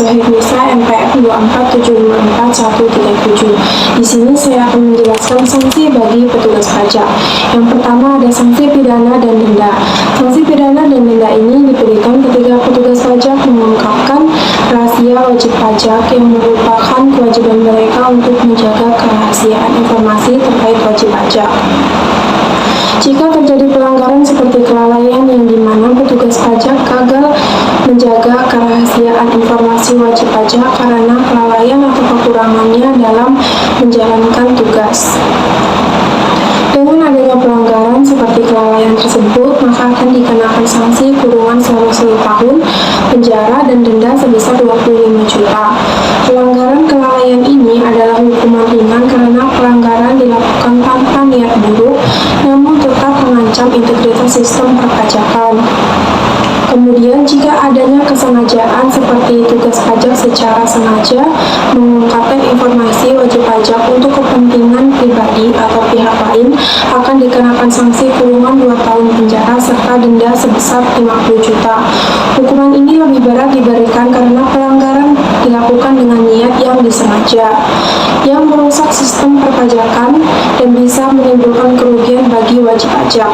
Wahid Nisa NPM 24754-137. Di sini saya akan menjelaskan sanksi bagi petugas pajak. Yang pertama ada sanksi pidana dan denda. Sanksi pidana dan denda ini diberikan ketika petugas pajak mengungkapkan rahasia wajib pajak yang merupakan kewajiban mereka untuk menjaga kerahasiaan informasi terkait wajib pajak. Jika terjadi pelanggaran seperti kelalaian yang dimana petugas pajak gagal menjaga kerahasiaan informasi wajib pajak karena kelalaian atau kekurangannya dalam menjalankan tugas. Dengan adanya pelanggaran seperti kelalaian tersebut, maka akan dikenakan sanksi kurungan selama 1 tahun, penjara, dan denda sebesar 25 juta. Pelanggaran kelalaian ini adalah hukuman ringan karena pelanggaran dilakukan tanpa niat buruk, namun tetap mengancam integritas sistem perpajakan. Kemudian, jika adanya kesengajaan seperti tugas pajak secara sengaja mengungkapkan informasi wajib pajak untuk kepentingan pribadi atau pihak lain, akan dikenakan sanksi kurungan 2 tahun penjara serta denda sebesar 50 juta. Hukuman ini lebih berat diberikan karena pelanggaran dilakukan dengan niat yang disengaja, yang merusak sistem perpajakan dan bisa menimbulkan kerugian bagi wajib pajak.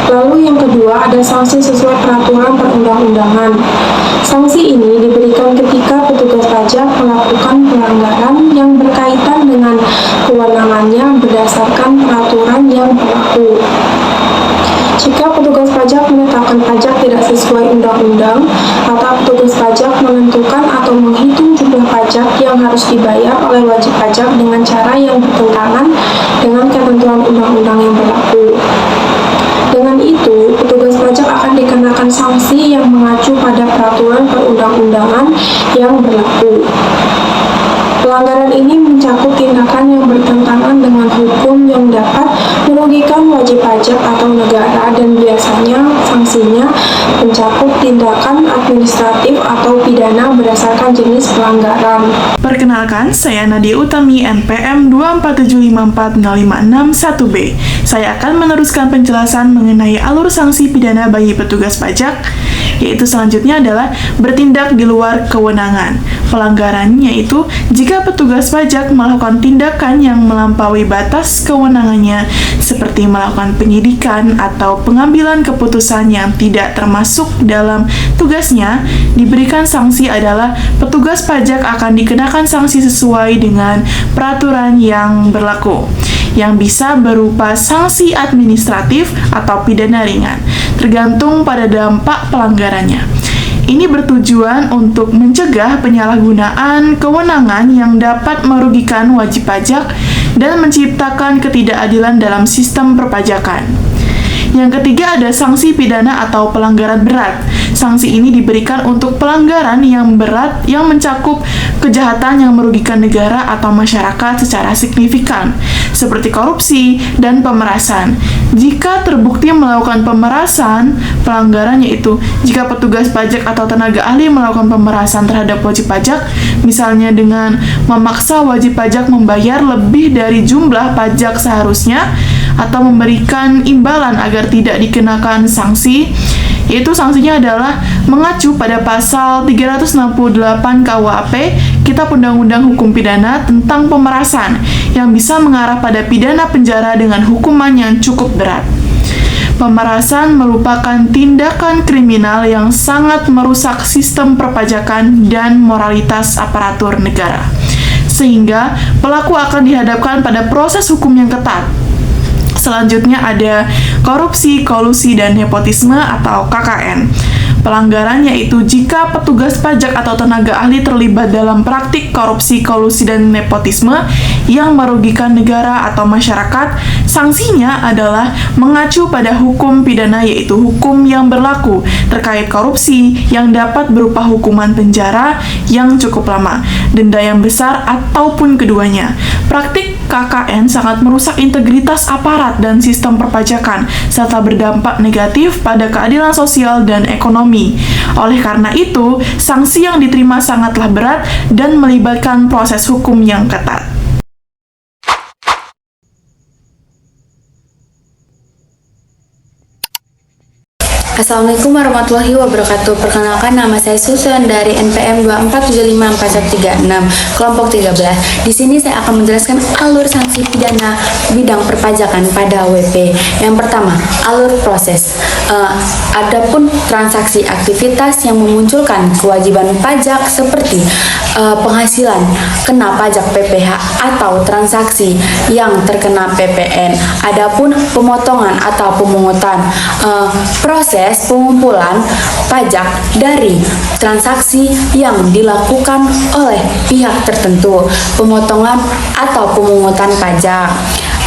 Lalu yang kedua, ada sanksi sesuai peraturan perundang-undangan. Sanksi ini diberikan ketika petugas pajak melakukan pelanggaran yang berkaitan dengan kewenangannya berdasarkan peraturan yang berlaku. Jika petugas pajak menetapkan pajak tidak sesuai undang-undang, maka petugas pajak menentukan atau menghitung jumlah pajak yang harus dibayar oleh wajib pajak dengan cara yang bertentangan dengan ketentuan undang-undang yang berlaku. Dengan itu, petugas pajak akan dikenakan sanksi yang mengacu pada peraturan perundang-undangan yang berlaku. Pelanggaran ini mencakup tindakan yang bertentangan dengan hukum yang dapat merugikan wajib pajak atau negara, dan biasanya sanksinya mencakup tindakan administratif atau pidana berdasarkan jenis pelanggaran. Perkenalkan, saya Nadia Utami NPM 247540561B. Saya akan meneruskan penjelasan mengenai alur sanksi pidana bagi petugas pajak, yaitu selanjutnya adalah bertindak di luar kewenangan. Pelanggarannya itu jika petugas pajak melakukan tindakan yang melampaui batas kewenangannya, seperti melakukan penyidikan atau pengambilan keputusan yang tidak termasuk dalam tugasnya, diberikan sanksi adalah petugas pajak akan dikenakan sanksi sesuai dengan peraturan yang berlaku, yang bisa berupa sanksi administratif atau pidana ringan, tergantung pada dampak pelanggarannya. Ini bertujuan untuk mencegah penyalahgunaan kewenangan yang dapat merugikan wajib pajak dan menciptakan ketidakadilan dalam sistem perpajakan. Yang ketiga ada sanksi pidana atau pelanggaran berat. Sanksi ini diberikan untuk pelanggaran yang berat yang mencakup kejahatan yang merugikan negara atau masyarakat secara signifikan, seperti korupsi dan pemerasan. Jika terbukti melakukan pemerasan, pelanggaran yaitu jika petugas pajak atau tenaga ahli melakukan pemerasan terhadap wajib pajak, misalnya dengan memaksa wajib pajak membayar lebih dari jumlah pajak seharusnya, atau memberikan imbalan agar tidak dikenakan sanksi, yaitu sanksinya adalah mengacu pada pasal 368 KUHP, Kitab Undang-Undang Hukum Pidana tentang pemerasan, yang bisa mengarah pada pidana penjara dengan hukuman yang cukup berat. Pemerasan merupakan tindakan kriminal yang sangat merusak sistem perpajakan dan moralitas aparatur negara, sehingga pelaku akan dihadapkan pada proses hukum yang ketat. Selanjutnya ada korupsi, kolusi, dan nepotisme atau KKN. Pelanggaran yaitu jika petugas pajak atau tenaga ahli terlibat dalam praktik korupsi, kolusi, dan nepotisme yang merugikan negara atau masyarakat, sanksinya adalah mengacu pada hukum pidana yaitu hukum yang berlaku terkait korupsi yang dapat berupa hukuman penjara yang cukup lama, denda yang besar, ataupun keduanya. Praktik KKN sangat merusak integritas aparat dan sistem perpajakan, serta berdampak negatif pada keadilan sosial dan ekonomi. Oleh karena itu, sanksi yang diterima sangatlah berat dan melibatkan proses hukum yang ketat. Assalamualaikum warahmatullahi wabarakatuh. Perkenalkan, nama saya Susan dari NPM 24754136 kelompok 13. Di sini saya akan menjelaskan alur sanksi pidana bidang perpajakan pada WP. Yang pertama, alur proses. Adapun transaksi aktivitas yang memunculkan kewajiban pajak seperti penghasilan kena pajak PPh atau transaksi yang terkena PPN. Adapun pemotongan atau pemungutan, proses pengumpulan pajak dari transaksi yang dilakukan oleh pihak tertentu, pemotongan atau pemungutan pajak.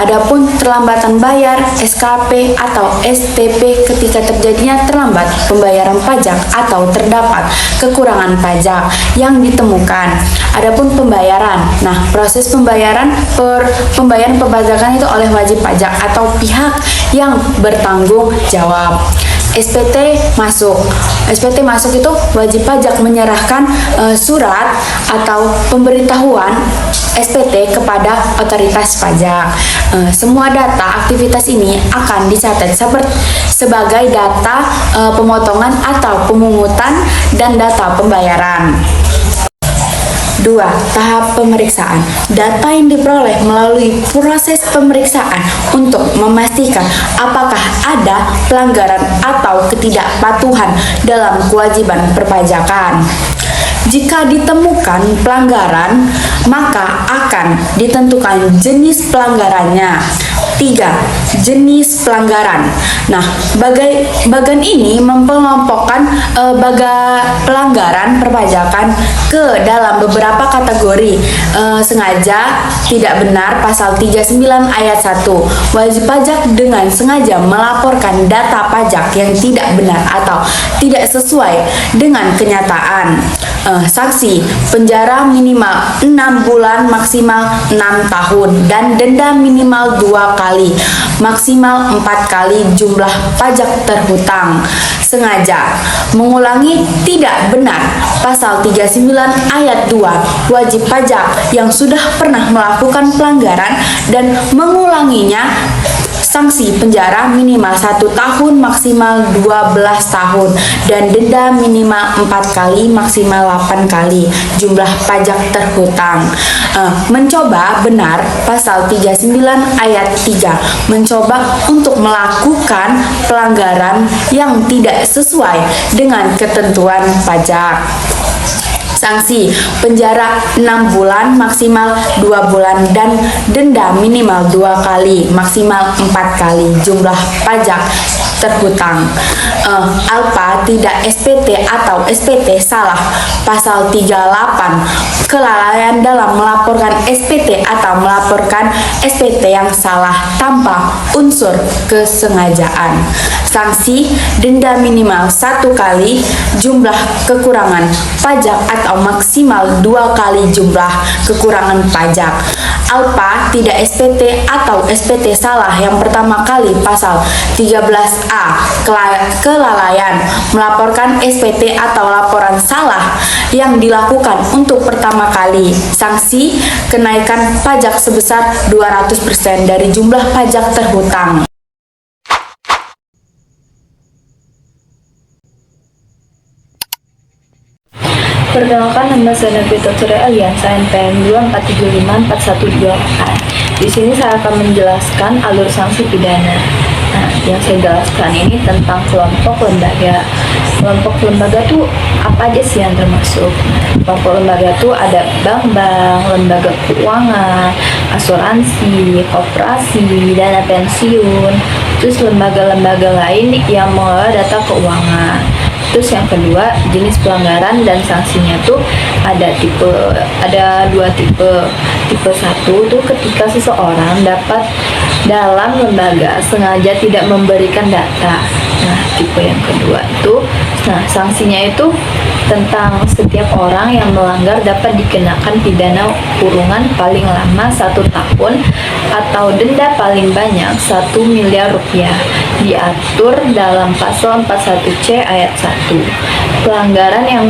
Adapun terlambatan bayar, SKP atau STP ketika terjadinya terlambat pembayaran pajak atau terdapat kekurangan pajak yang ditemukan. Adapun pembayaran, nah proses pembayaran pembayaran perpajakan itu oleh wajib pajak atau pihak yang bertanggung jawab. SPT masuk itu wajib pajak menyerahkan surat atau pemberitahuan SPT kepada otoritas pajak. Semua data aktivitas ini akan dicatat sebagai data pemotongan atau pemungutan dan data pembayaran. 2. Tahap pemeriksaan. Data yang diperoleh melalui proses pemeriksaan untuk memastikan apakah ada pelanggaran atau ketidakpatuhan dalam kewajiban perpajakan. Jika ditemukan pelanggaran, maka akan ditentukan jenis pelanggarannya. 3. Jenis pelanggaran. Nah, bagian ini mengelompokkan pelanggaran perpajakan ke dalam beberapa kategori. Sengaja tidak benar pasal 39 ayat 1. Wajib pajak dengan sengaja melaporkan data pajak yang tidak benar atau tidak sesuai dengan kenyataan. Sanksi penjara minimal 6 bulan maksimal 6 tahun dan denda minimal 2 kali maksimal 4 kali jumlah pajak terhutang. Sengaja mengulangi tidak benar pasal 39 ayat 2. Wajib pajak yang sudah pernah melakukan pelanggaran dan mengulanginya sanksi penjara minimal 1 tahun maksimal 12 tahun dan denda minimal 4 kali maksimal 8 kali jumlah pajak terhutang. Mencoba benar pasal 39 ayat 3. Mencoba untuk melakukan pelanggaran yang tidak sesuai dengan ketentuan pajak. Sanksi penjara 6 bulan maksimal 2 bulan dan denda minimal 2 kali maksimal 4 kali jumlah pajak terhutang. Alpa tidak SPT atau SPT salah pasal 38. Kelalaian dalam melaporkan SPT atau melaporkan SPT yang salah tanpa unsur kesengajaan. Sanksi denda minimal 1 kali jumlah kekurangan pajak atau maksimal 2 kali jumlah kekurangan pajak. Alpa tidak SPT atau SPT salah yang pertama kali pasal 13A. Kelalaian melaporkan SPT atau laporan salah yang dilakukan untuk pertama kali. Sanksi kenaikan pajak sebesar 200% dari jumlah pajak terhutang. Perkenalkan, nama saya Nabila Ture Aliansa NPM 24754124. Di sini saya akan menjelaskan alur sanksi pidana. Nah, yang saya jelaskan ini tentang kelompok lembaga. Kelompok lembaga tuh apa aja sih yang termasuk? Kelompok lembaga tuh ada bank-bank, lembaga keuangan, asuransi, koperasi, dana pensiun, terus lembaga-lembaga lain yang mengelola data keuangan. Terus yang kedua, jenis pelanggaran dan sanksinya tuh ada dua tipe. Tipe 1 tuh ketika seseorang dapat dalam lembaga sengaja tidak memberikan data. Nah, tipe yang kedua itu, sanksinya itu tentang setiap orang yang melanggar dapat dikenakan pidana kurungan paling lama 1 tahun atau denda paling banyak 1 miliar rupiah. Diatur dalam pasal 41C ayat 1. Pelanggaran yang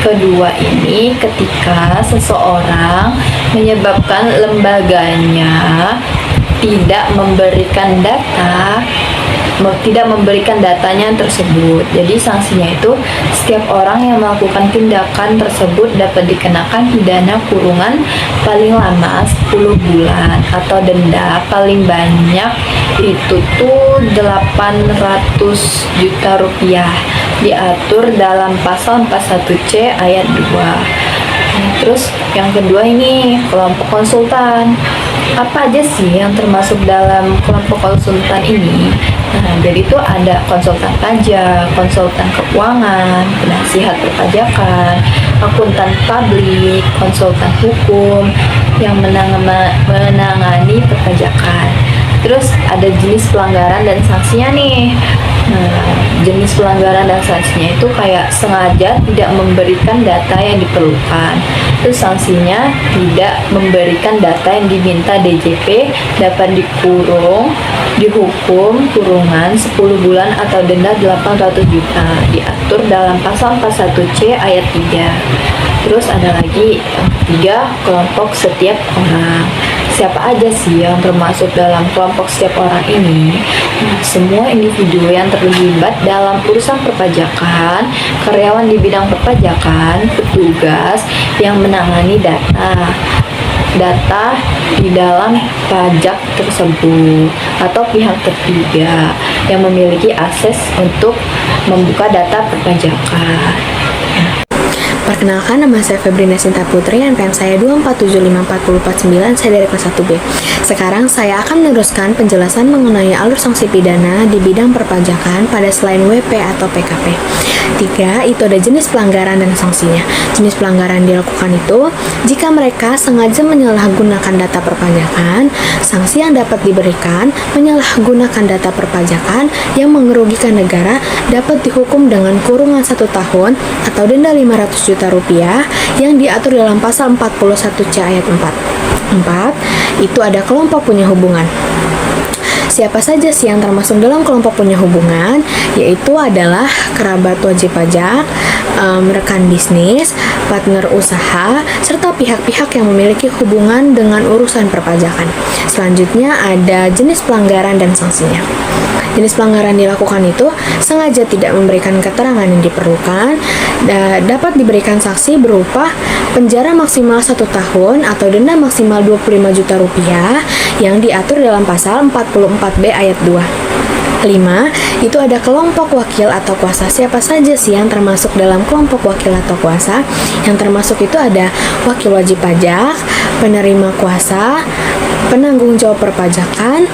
kedua ini ketika seseorang menyebabkan lembaganya tidak memberikan data tidak memberikan datanya tersebut. Jadi sanksinya itu setiap orang yang melakukan tindakan tersebut dapat dikenakan pidana kurungan paling lama 10 bulan atau denda paling banyak itu tuh 800 juta rupiah, diatur dalam pasal 41C ayat 2. Terus yang kedua ini kelompok konsultan. Apa aja sih yang termasuk dalam kelompok konsultan ini? Nah, jadi itu ada konsultan pajak, konsultan keuangan, penasihat perpajakan, akuntan publik, konsultan hukum yang menangani perpajakan. Terus ada jenis pelanggaran dan sanksinya nih. Nah, jenis pelanggaran dan sanksinya itu kayak sengaja tidak memberikan data yang diperlukan. Terus sanksinya tidak memberikan data yang diminta DJP dapat dihukum kurungan 10 bulan atau denda 800 juta, diatur dalam pasal 41C ayat 3. Terus ada lagi yang ketiga, kelompok setiap orang. Siapa aja sih yang termasuk dalam kelompok setiap orang ini? Nah, semua individu yang terlibat dalam urusan perpajakan, karyawan di bidang perpajakan, petugas yang menangani data di dalam pajak tersebut, atau pihak ketiga yang memiliki akses untuk membuka data perpajakan. Perkenalkan, nama saya Febrina Sinta Putri, NPM saya 2475449, saya dari kelas 1B. Sekarang saya akan meneruskan penjelasan mengenai alur sanksi pidana di bidang perpajakan pada selain WP atau PKP. 3, itu ada jenis pelanggaran dan sanksinya. Jenis pelanggaran dilakukan itu jika mereka sengaja menyalahgunakan data perpajakan. Sanksi yang dapat diberikan menyalahgunakan data perpajakan yang mengerugikan negara dapat dihukum dengan kurungan 1 tahun atau denda 500 juta rupiah yang diatur dalam pasal 41C ayat 4. 4, itu ada kelompok punya hubungan. Siapa saja sih yang termasuk dalam kelompok punya hubungan? Yaitu adalah kerabat wajib pajak, rekan bisnis, partner usaha, serta pihak-pihak yang memiliki hubungan dengan urusan perpajakan. Selanjutnya ada jenis pelanggaran dan sanksinya. Jenis pelanggaran dilakukan itu sengaja tidak memberikan keterangan yang diperlukan, dapat diberikan sanksi berupa penjara maksimal 1 tahun atau denda maksimal 25 juta rupiah yang diatur dalam pasal 44B ayat 2. 5, itu ada kelompok wakil atau kuasa. Siapa saja sih yang termasuk dalam kelompok wakil atau kuasa? Yang termasuk itu ada wakil wajib pajak, penerima kuasa, penanggung jawab perpajakan,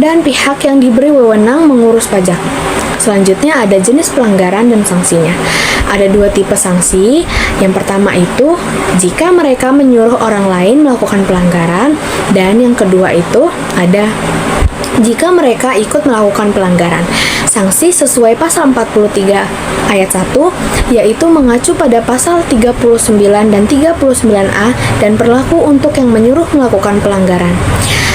dan pihak yang diberi wewenang mengurus pajak. Selanjutnya ada jenis pelanggaran dan sanksinya. Ada 2 tipe sanksi. Yang pertama itu jika mereka menyuruh orang lain melakukan pelanggaran, dan yang kedua itu ada jika mereka ikut melakukan pelanggaran. Sanksi sesuai pasal 43 ayat 1 yaitu mengacu pada pasal 39 dan 39A dan berlaku untuk yang menyuruh melakukan pelanggaran.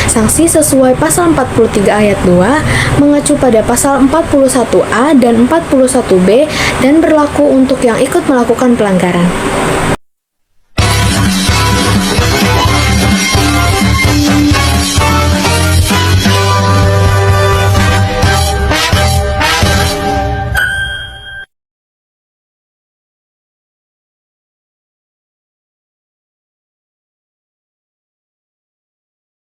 Sanksi sesuai pasal 43 ayat 2 mengacu pada pasal 41A dan 41B dan berlaku untuk yang ikut melakukan pelanggaran.